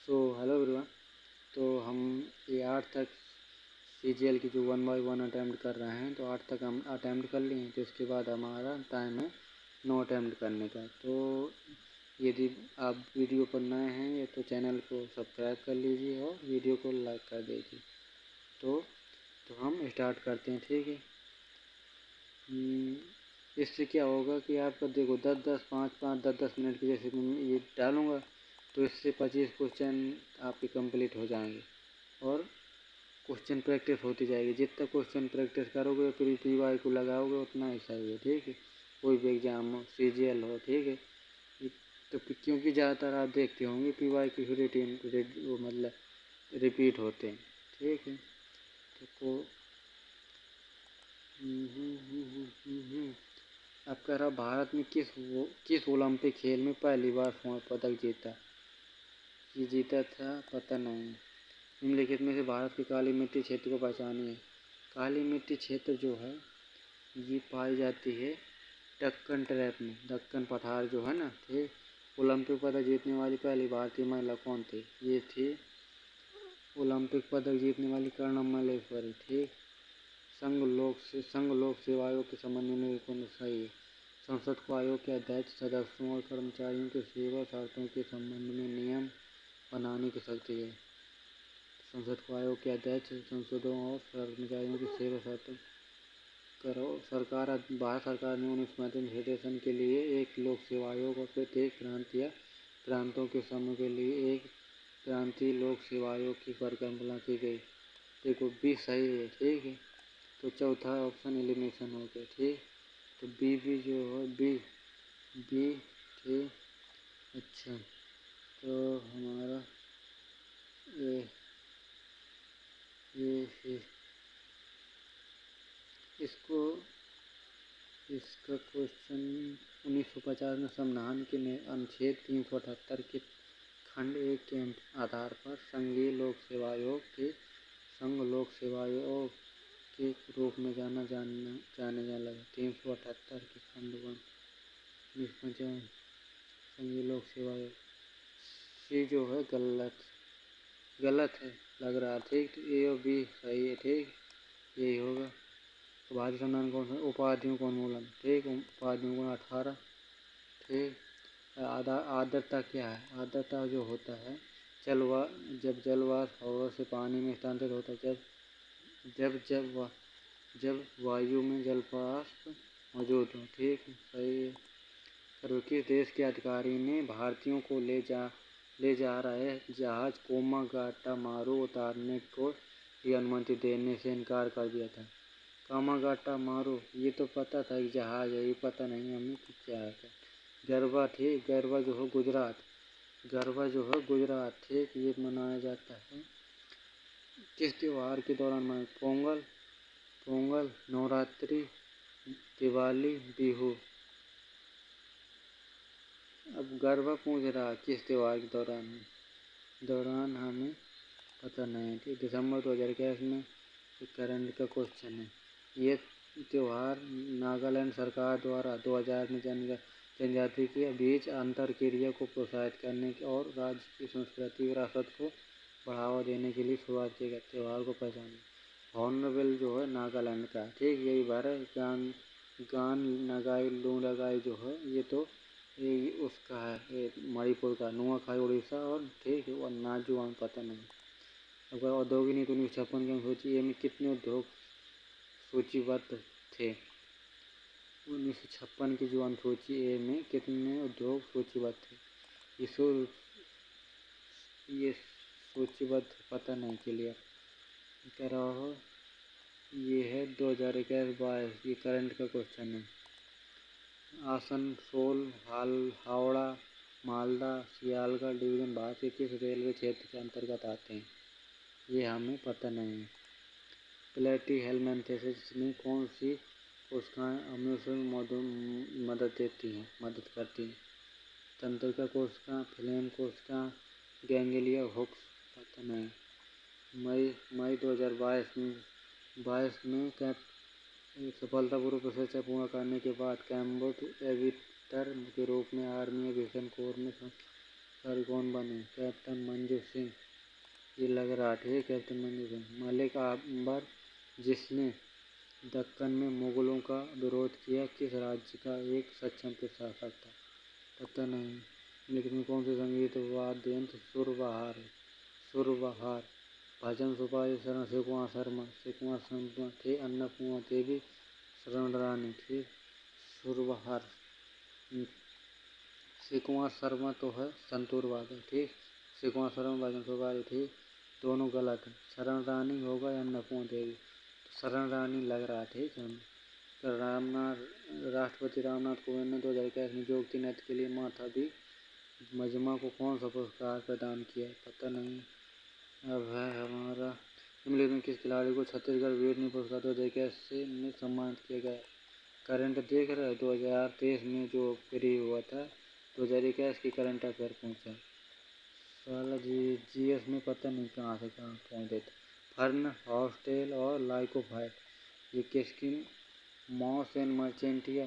Hello everyone. तो हम ये 8 तक सीजीएल की जो 1 बाय 1 अटैम्प्ट कर रहे हैं, तो 8 तक हम अटैम्प्ट कर लिए हैं। तो इसके बाद हमारा टाइम है 9 अटैम्प्ट करने का। तो यदि आप वीडियो पर नए हैं तो चैनल को सब्सक्राइब कर लीजिए और वीडियो को लाइक कर दीजिए। तो हम स्टार्ट करते हैं, ठीक है। इससे क्या होगा कि आपका देखो 10-10, 5-5, 10-10 मिनट की जैसे ये डालूँगा, तो इससे 25 क्वेश्चन आपके कंप्लीट हो जाएंगे और क्वेश्चन प्रैक्टिस होती जाएगी। जितना क्वेश्चन प्रैक्टिस करोगे फिर पीवाई को लगाओगे उतना ही सही है, ठीक है। कोई भी एग्जाम हो, सीजीएल हो, ठीक है। तो क्योंकि ज़्यादातर आप देखते होंगे पीवाई की रूटीन वो मतलब रिपीट होते हैं, ठीक है। तो अब कह रहा भारत में किस ओलंपिक खेल में पहली बार स्वर्ण पदक जीता। ये जीता था पता नहीं। निम्नलिखित में से भारत के काली मिट्टी क्षेत्र को पहचानिए। काली मिट्टी क्षेत्र जो है ये पाई जाती है दक्कन ट्रैप में। दक्कन पठार जो है ना, ठीक। ओलंपिक पदक जीतने वाली पहली भारतीय महिला कौन थी? ये थी ओलंपिक पदक जीतने वाली कर्णम मल्लेश्वरी, ठीक। संघ लोक सेवा आयोग के संबंध में कौन सही है? संसद को आयोग के अध्यक्ष, सदस्यों और कर्मचारियों के सेवा शर्तों के संबंध में नियम बनाने की शक्ति है। संसद को आयोग के अध्यक्ष, सांसदों और कर्मचारियों की सेवा शर्तों करो। भारत सरकार ने 1935 फेडरेशन के लिए एक लोक सेवा आयोग और प्रत्येक प्रांत या प्रांतों के समूह के लिए एक प्रांतीय लोक सेवा आयोग की परिकल्पना की गई। देखो बी सही है, ठीक है। तो चौथा ऑप्शन एलिमिनेशन हो गया, ठीक। तो बी भी जो है बी ठीक। अच्छा, तो हमारा ये इसका क्वेश्चन 1950 में संविधान के अनुच्छेद 378 के खंड 1 के आधार पर संघीय लोक सेवा आयोग के संघ लोक सेवा आयोग के रूप में जाने लगा। 378 के खंड 1 1950 संघीय लोक सेवा आयोग। सी जो है गलत है लग रहा है, ठीक। तो ए और बी सही है, ठीक। यही होगा। तो भारतीय संविधान कौन सा? उपाधियों का उन्मूलन, ठीक। उपाधियों का 18, ठीक। आर्द्रता क्या है? आर्द्रता जो होता है जब जलवाष्प हवा से पानी में स्थानांतरित होता है, जब वायु में जलवाष्प मौजूद हो, ठीक। सही है। और किस देश के अधिकारी ने भारतीयों को ले जा रहे जहाज कोमागाटामारू उतारने को की अनुमति देने से इनकार कर दिया था? कामागाटामारू ये तो पता था कि जहाज है, ये पता नहीं हमें कि क्या है। गरबा, ठीक। गरबा जो है गुजरात, ठीक। ये मनाया जाता है किस त्योहार के दौरान? पोंगल, नवरात्रि, दिवाली, बिहू। अब गरबा पूछ रहा किस त्योहार के दौरान हमें पता नहीं, ठीक। दिसंबर 2021 में करंट का क्वेश्चन है। ये त्योहार नागालैंड सरकार द्वारा 2000 में जनजाति के बीच अंतर क्रिया को प्रोत्साहित करने और राज्य की संस्कृति विरासत को बढ़ावा देने के लिए शुरुआत किया गया। त्योहार को पहचाने। हॉर्नबिल जो है नागालैंड का, ठीक। यही भारत गान नगाई लूंडागाई जो है ये तो ये उसका है, ये मणिपुर का। नुआखाई उड़ीसा और, ठीक। और नाजुआन पता नहीं। अगर औद्योगिक नीति 1956 की अनुसूची ए में कितने उद्योग सूचीबद्ध थे? 1956 की जो अनुसूची ए में कितने उद्योग सूचीबद्ध थे? ये सूचीबद्ध पता नहीं, क्लियर कह रहा हो। ये है 2021-22 ये करंट का क्वेश्चन है। आसनसोल, हावड़ा, मालदा, सियालगढ़ डिवीजन भारत के किस रेलवे क्षेत्र के अंतर्गत आते हैं? ये हमें पता नहीं है। प्लेटीहेल्मिन्थेसिस में कौन सी कोशिकाएं अम्लता में मदद करती हैं? तंत्रिका कोशिका, फ्लेम कोशिका, गैंग्लिया हुक्स, पता नहीं। मई 2022 में सफलतापूर्वक प्रशिक्षण पूर्ण करने के बाद कैम्ब्रिज एविएटर के रूप में आर्मी एविएशन कोर में अधिकारी कौन बने? कैप्टन मंजू सिंह। ये लग रहा है कैप्टन मंजू सिंह। मलिक अंबर जिसने दक्कन में मुगलों का विरोध किया, किस राज्य का एक सक्षम प्रशासक था? पता नहीं। निम्नलिखित में कौन से संगीत वाद्य यंत्र सुरबहार है? सुरबहार। भजन सुपारी शरण शिवकुमार शर्मा थे। अन्नपूर्णा देवी शरण रानी थे। सुरबहार। शिवकुमार शर्मा तो है संतूर वादक, ठीक। शिवकुमार शर्मा भजन सुपारी थी, दोनों गलत है। शरण रानी होगा या अन्नपूर्णा देवी? तो शरण रानी लग रहा, ठीक है। राष्ट्रपति रामनाथ कोविंद ने 2021 में जोगती नृत्य के लिए माथा-बी मजमा को कौन सा पुरस्कार प्रदान किया? पता नहीं। अब है हमारा, निम्नलिखित में किस खिलाड़ी को छत्तीसगढ़ वीरनी पुरस्कार 2021 से में सम्मानित किया गया? करंट देख रहे हो, 2023 में जो फ्री हुआ था, 2021 की करंट अफेयर पूछा। साला जीएस में पता नहीं कहाँ से कहाँ पहुँच देते। फर्न हॉस्टेल और लाइकोफाइट, ये किसकी? मॉस एंड मर्चेंटिया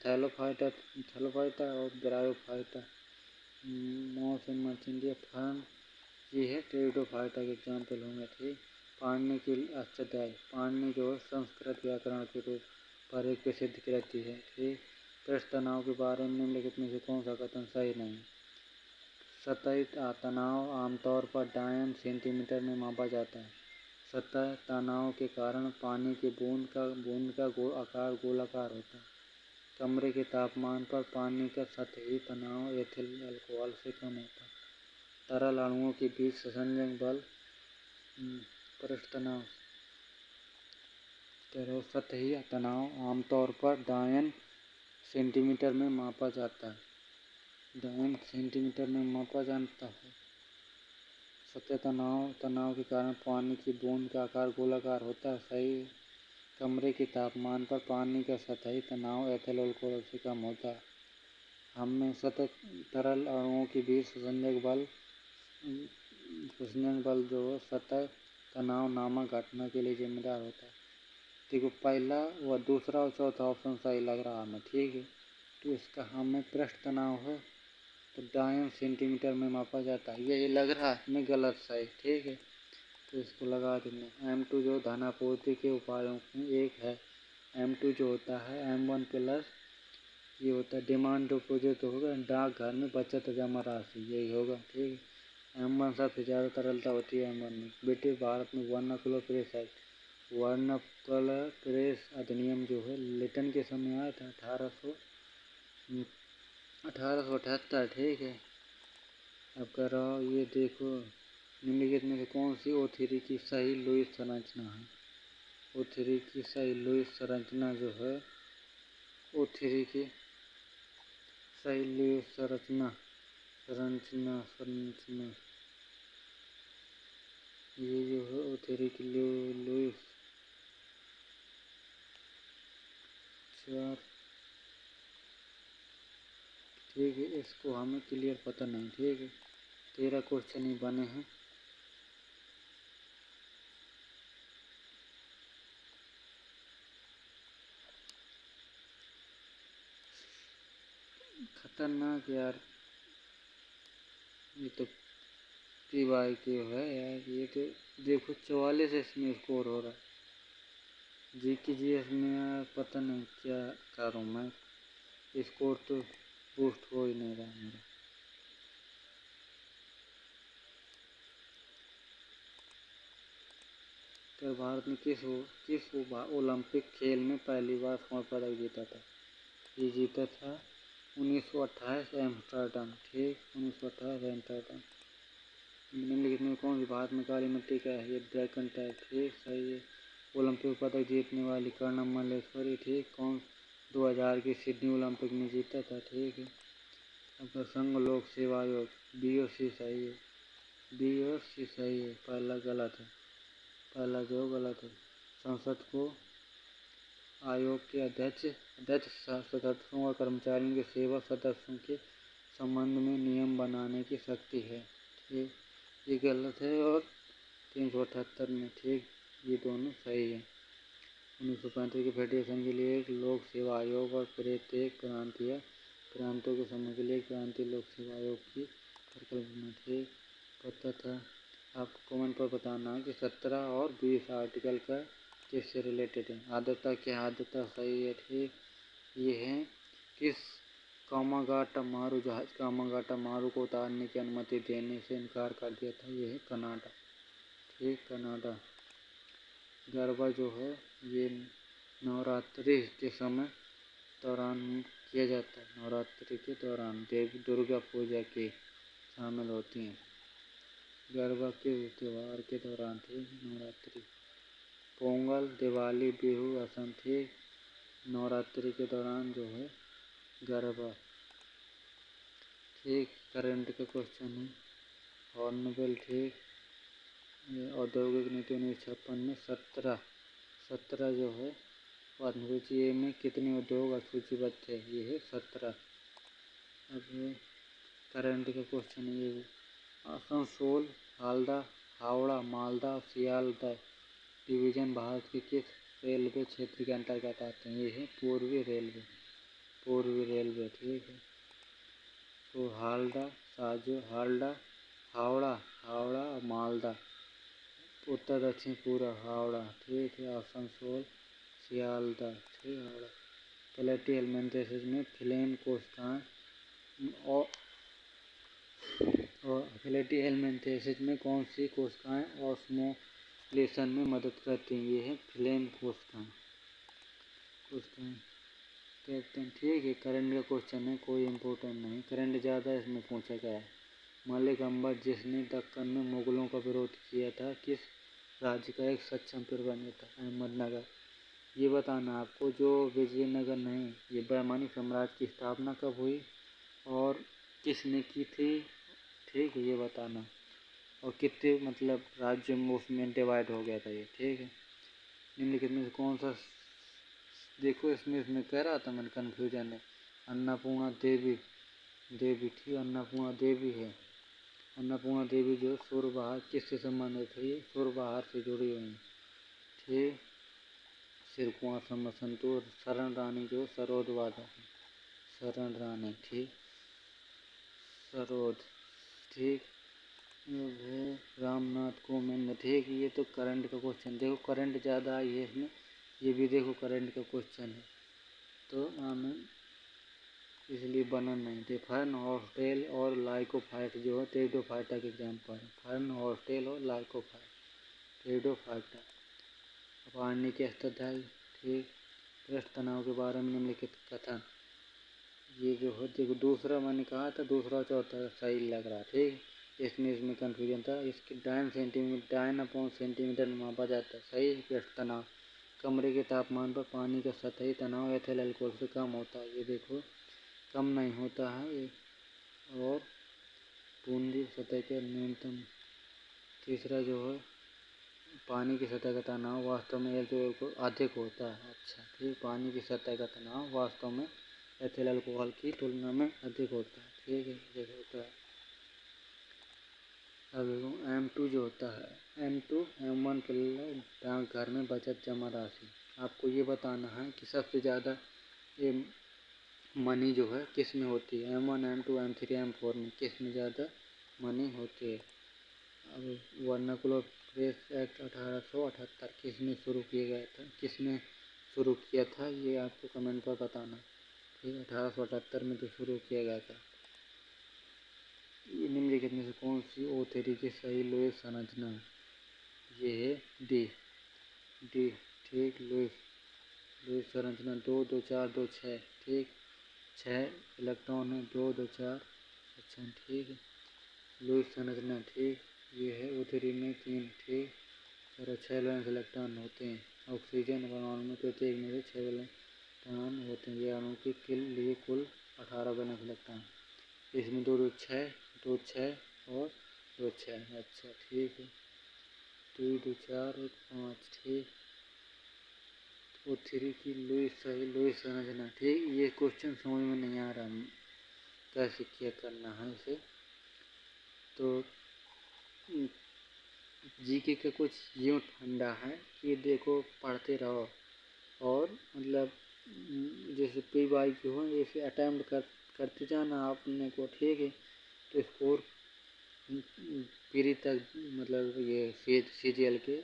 थैलोफाइटा और ब्रायोफाइटा। मॉस एंड मर्चेंटिया फर्न, ये है टेरिडोफाइटा के एग्जाम्पल होंगे, ठीक। पाणिनि की अष्टाध्यायी, पाणिनि जो संस्कृत व्याकरण के रूप पर एक प्रसिद्ध कृति है, ठीक। पृष्ठ तनाव के बारे में निम्नलिखित में से कौन सा कथन सही नहीं? सतही तनाव आमतौर पर डायन सेंटीमीटर में मापा जाता है। सतह तनाव के कारण पानी के बूंद का आकार गोलाकार होता है। कमरे के तापमान पर पानी का सतही तनाव एथिल अल्कोहल से कम होता है। तरल अणुओं के बीच संसंजक बल पृष्ठ तनाव। सतही तनाव आमतौर पर डायन सेंटीमीटर में मापा जाता है। डायन सेंटीमीटर में मापा जाता है। सतह तनाव के कारण पानी की बूंद का आकार गोलाकार होता है, सही। कमरे के तापमान पर पानी का सतही तनाव एथिल अल्कोहल से कम होता है। हमने तरल अणुओं के बीच संसंजक बल जो है सतह तनाव नामक घटना के लिए जिम्मेदार होता है। देखो, पहला व दूसरा और चौथा ऑप्शन सही लग रहा हमें, ठीक है। तो इसका हमें पृष्ठ तनाव है तो डायन सेंटीमीटर में मापा जाता है, ये लग रहा है हमें गलत, सही, ठीक है। तो इसको लगा देंगे। M2 जो धनापूर्ति के उपायों में एक है। M2 जो होता है M1 प्लस, ये होता है डिमांड डिपोजिट होगा, डाकघर में बचत जमा राशि, यही होगा, ठीक है। M1 सबसे ज़्यादा तरलता होती है M1 में। ब्रिटिश भारत में vernacular press act, vernacular press अधिनियम जो है लिटन के समय आया था 1878, ठीक है। अब कर रहा हूँ, ये देखो निम्नलिखित में से कौन सी O3 की सही लुईस संरचना है? O3 की सही लुईस संरचना जो है, O3 की सही लुईस संरचना ये जो है O3 की लुईस 4, ठीक है। इसको हमें क्लियर पता नहीं, ठीक है। 13 क्वेश्चन ही बने हैं। खतरनाक यार, ये तो PY के है यार, ये तो देखो 44 इसमें स्कोर हो रहा है। GS में पता नहीं क्या करूँ मैं, स्कोर तो बूस्ट हो ही नहीं रहा मेरा। तो भारत ने किस ओलंपिक खेल में पहली बार स्वर्ण पदक जीता था? ये जीता था 1928 एम्स्टर्डम, ठीक। 1928 एम्स्टर्डम। निम्नलिखित में कौन सी भारत में काली मिट्टी का है? ये ड्रैगन टाइप, ठीक, सही है। ओलंपिक पदक जीतने वाली कर्णम मल्लेश्वरी, ठीक। कौन 2000 की सिडनी ओलंपिक में जीता था, ठीक है। अब संघ लोक सेवा आयोग, B और C सही है। B और C सही है, पहला गलत है, पहला जो गलत है। संसद को आयोग के अध्यक्ष सदस्यों और कर्मचारियों के सेवा सदस्यों के संबंध में नियम बनाने की शक्ति है, ठीक। ये गलत है। और 378 में, ठीक, ये दोनों सही है। 1935 के फेडरेशन के लिए एक लोक सेवा आयोग और प्रत्येक प्रांतीय प्रांतों के समूह के लिए प्रांतीय लोक सेवा आयोग की परिकल्पना थी। पता था आपको कमेंट पर बताना है कि 17 और 20 आर्टिकल का किससे रिलेटेड है। आर्द्रता क्या आर्द्रता सही है, ठीक। ये है किस कामागाटा मारू जहाज कामागाटा मारू को उतारने की अनुमति देने से इनकार कर दिया था। ये है कनाडा, ठीक, कनाडा। गरबा जो है ये नवरात्रि के समय दौरान किया जाता है। नवरात्रि के दौरान देवी दुर्गा पूजा के शामिल होती हैं। गरबा के त्यौहार के दौरान थी नवरात्रि। पोंगल, दिवाली, बिहू, असम थी नवरात्रि के दौरान जो है गरबा, ठीक। करंट का क्वेश्चन है हॉर्नबिल, ठीक। औद्योगिक नीति 1956 में 17 जो है अनुसूची ए में कितने उद्योग सूचीबद्ध थे। ये है 17। अब करंट का क्वेश्चन है ये आसनसोल, हावड़ा, हावड़ा, मालदा और सियालदह डिवीजन भारत के किस रेलवे क्षेत्र के अंतर्गत आते हैं। ये है पूर्वी रेलवे, पूर्वी रेलवे, ठीक है। तो हावड़ा, हावड़ा, हावड़ा और मालदा, उत्तर दक्षिण पूरा हावड़ा, ठीक है। आसनसोल, सियालदह, ठीक, हावड़ा। प्लेटी हेलमिंथेसिस में फिलेम कोशिकाएं और प्लेटी हेलमिंथेसिस में कौन सी कोशिकाएं ऑस्मोलेशन में मदद करती हैं। ये है फिलेम कोशिकाएं कहते हैं, ठीक है। करंट का क्वेश्चन है, कोई इम्पोर्टेंट नहीं, करंट ज़्यादा इसमें पूछा गया है। मलिक अंबर जिसने दक्कन में मुगलों का विरोध किया था, किस राज्य का एक सक्षम प्रबंधक था। अहमदनगर। ये बताना आपको जो विजयनगर नहीं, ये बहमानी साम्राज्य की स्थापना कब हुई और किसने की थी, ठीक है, ये बताना। और कितने मतलब राज्यों में उसमें डिवाइड हो गया था ये, ठीक है। निम्नलिखित में से कौन सा, देखो इसमें कह रहा था मैंने कन्फ्यूजन है। अन्नपूर्णा देवी, ठीक, अन्नपूर्णा देवी है। अन्नपूर्णा देवी जो सुरबहार किससे संबंधित है, ये सुरबहार से जुड़ी हुई है, ठीक। सिरकुआ संतूर। शरण रानी जो सरोद वादक है, शरण रानी, ठीक, सरोद, ठीक। रामनाथ कोविंद, ठीक। ये तो करंट का क्वेश्चन, देखो करंट ज़्यादा आई है इसमें, ये भी देखो करंट का क्वेश्चन है, तो हमें इसलिए बनन नहीं थे। फर्न हॉस्टेल और लाइकोफाइट जो है टेरिडोफाइटा के एग्जाम्पल है। फर्न हॉस्टेल और लाइकोफाइट, टेरिडोफाइटा। पानी के अष्टाध्यायी, ठीक। पृष्ठ तनाव के बारे में निम्नलिखित कथन, ये जो है देखो दूसरा मैंने कहा था, दूसरा चौथा सही लग रहा, ठीक। इसमें कन्फ्यूजन था। इसके 9 सेंटीमीटर में मापा जाता है, सही। पृष्ठ तनाव कमरे के तापमान पर पानी का सतही तनाव एथिल अल्कोहल से कम होता है, ये देखो कम नहीं होता है ये, और बूंदी सतह के न्यूनतम। तीसरा जो है पानी की सतह का तनाव वास्तव में एथिल अल्कोहल अधिक होता है, अच्छा, ठीक। पानी की सतह का तनाव वास्तव में एथिल अल्कोहल की तुलना में अधिक होता है, ठीक है, अधिक होता है। अब M2 जो होता है, M2 M1 डाकघर में बचत जमा राशि। आपको ये बताना है कि सबसे ज़्यादा ये मनी जो है किस में होती है, M1, M2, M3, M4 में किस में ज़्यादा मनी होती है। अब वर्नाकुलर प्रेस एक्ट 1878 किसने शुरू किया गया था, किसने शुरू किया था, ये आपको कमेंट पर बताना, ठीक है। 1878 में तो शुरू किया गया था। ये निम्नलिखित में से कौन सी O3 की सही लुईस संरचना है, ये है डी, ठीक। लुईस संरचना 2 2 4 2 6, ठीक। 6 इलेक्ट्रॉन है, 2 2 4, अच्छा, ठीक है। लुईस संरचना, ठीक। ये है O3 में 3, ठीक। और 6 वैलेंस इलेक्ट्रॉन होते हैं। ऑक्सीजन परमाणु में प्रत्येक में से 6 वैलेंस इलेक्ट्रॉन होते हैं। ये अणु के लिए कुल 18 वैलेंस इलेक्ट्रॉन, इसमें 2 2 6, 2 6 और 2 6, अच्छा, ठीक है। 2 2 4 1 5, ठीक। O3 की लुईस संरचना, ठीक। ये क्वेश्चन समझ में नहीं आ रहा कैसे क्या करना है इसे, तो जीके का कुछ यूँ फंडा है कि देखो पढ़ते रहो और मतलब जैसे PYQ हो इसे अटैम्प्ट करते जाना आपने को, ठीक है। तो स्कोर पीरी तक मतलब ये CGL के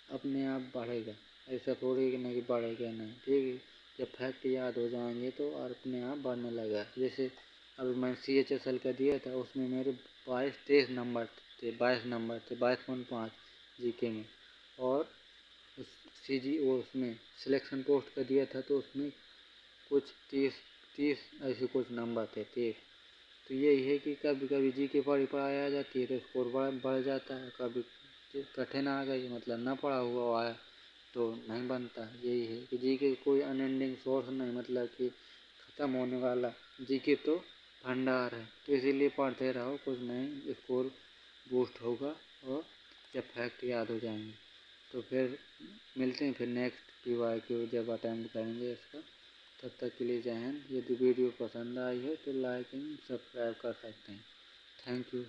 अपने आप बढ़ेगा। ऐसा थोड़ी कि नहीं बढ़ेगा नहीं, ठीक है। जब फैक्ट याद हो जाएंगे तो और अपने आप बढ़ने लगा। जैसे अभी मैं CHSL का दिया था, उसमें मेरे 22-23 नंबर थे, 22.5 GK में। और उसमें सिलेक्शन पोस्ट का दिया था तो उसमें कुछ 30 ऐसे कुछ नंबर थे, 30। तो यही है कि कभी कभी GK पढ़ाई आ जाती है तो स्कोर बढ़ जाता है, कभी कठिन आ गई मतलब ना पढ़ा हुआ आया तो नहीं बनता। यही है कि GK कोई अनएंडिंग सोर्स नहीं, मतलब कि ख़त्म होने वाला। GK तो भंडार है, तो इसीलिए पढ़ते रहो, कुछ नहीं स्कोर बूस्ट होगा और जब फैक्ट याद हो जाएंगे। तो फिर मिलते हैं फिर नेक्स्ट PYQ जब अटेम्प्ट करेंगे इसका। तब तक के लिए जय हिंद। यदि वीडियो पसंद आई है तो लाइक एंड सब्सक्राइब कर सकते हैं। Thank you.